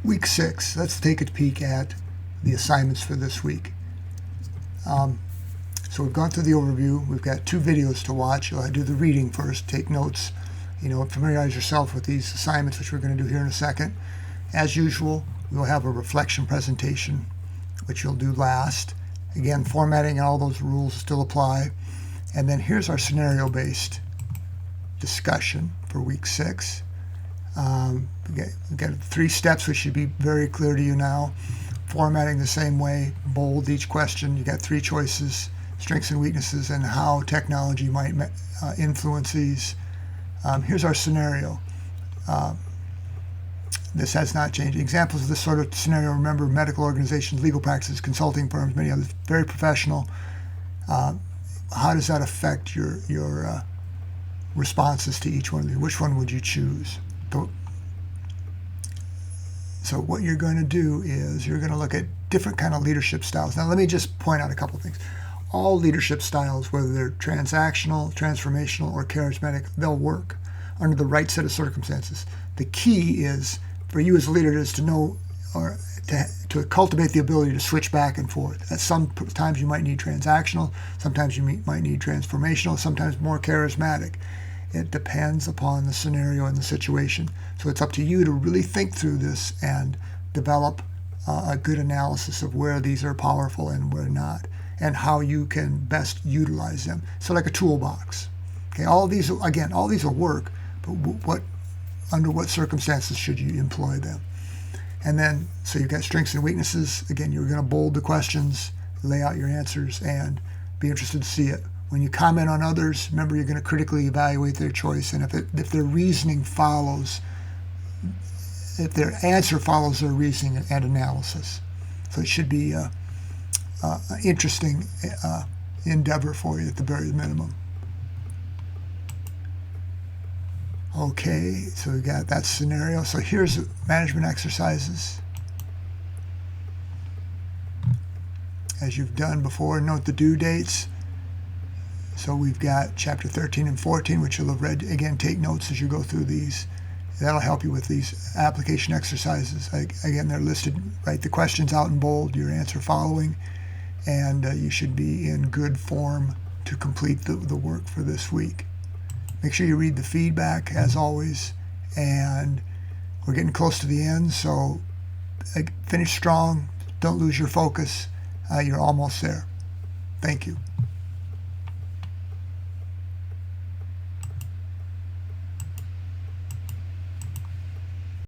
Week 6, let's take a peek at the assignments for this week. So we've gone through the overview. We've got 2 videos to watch. You'll do the reading first, take notes, familiarize yourself with these assignments, which we're going to do here in a second. As usual, we'll have a reflection presentation, which you'll do last. Again, formatting and all those rules still apply. And then here's our scenario-based discussion for week 6. We've got 3 steps which should be very clear to you now. Formatting the same way, bold each question. You got 3 choices, strengths and weaknesses, and how technology might influence these. Here's our scenario. This has not changed. Examples of this sort of scenario, remember, medical organizations, legal practices, consulting firms, many others, very professional. How does that affect your responses to each one of these? Which one would you choose? So what you're going to do is you're going to look at different kind of leadership styles. Now let me just point out a couple things. All leadership styles, whether they're transactional, transformational, or charismatic, they'll work under the right set of circumstances. The key is for you as a leader is to know or to cultivate the ability to switch back and forth. Sometimes you might need transactional, sometimes you might need transformational, sometimes more charismatic. It depends upon the scenario and the situation. So it's up to you to really think through this and develop a good analysis of where these are powerful and where not, and how you can best utilize them. So like a toolbox. Okay, all these will work, but under what circumstances should you employ them? And then, so you've got strengths and weaknesses. Again, you're going to bold the questions, lay out your answers, and be interested to see it. When you comment on others, remember you're going to critically evaluate their choice, and if their reasoning follows, if their answer follows their reasoning and analysis. So it should be an interesting endeavor for you at the very minimum. Okay, so we got that scenario. So here's management exercises. As you've done before, note the due dates. So we've got chapter 13 and 14, which you'll have read. Again, take notes as you go through these. That'll help you with these application exercises. Again, they're listed. Write the questions out in bold, your answer following, and you should be in good form to complete the work for this week. Make sure you read the feedback, as always, and we're getting close to the end, so finish strong. Don't lose your focus. You're almost there. Thank you.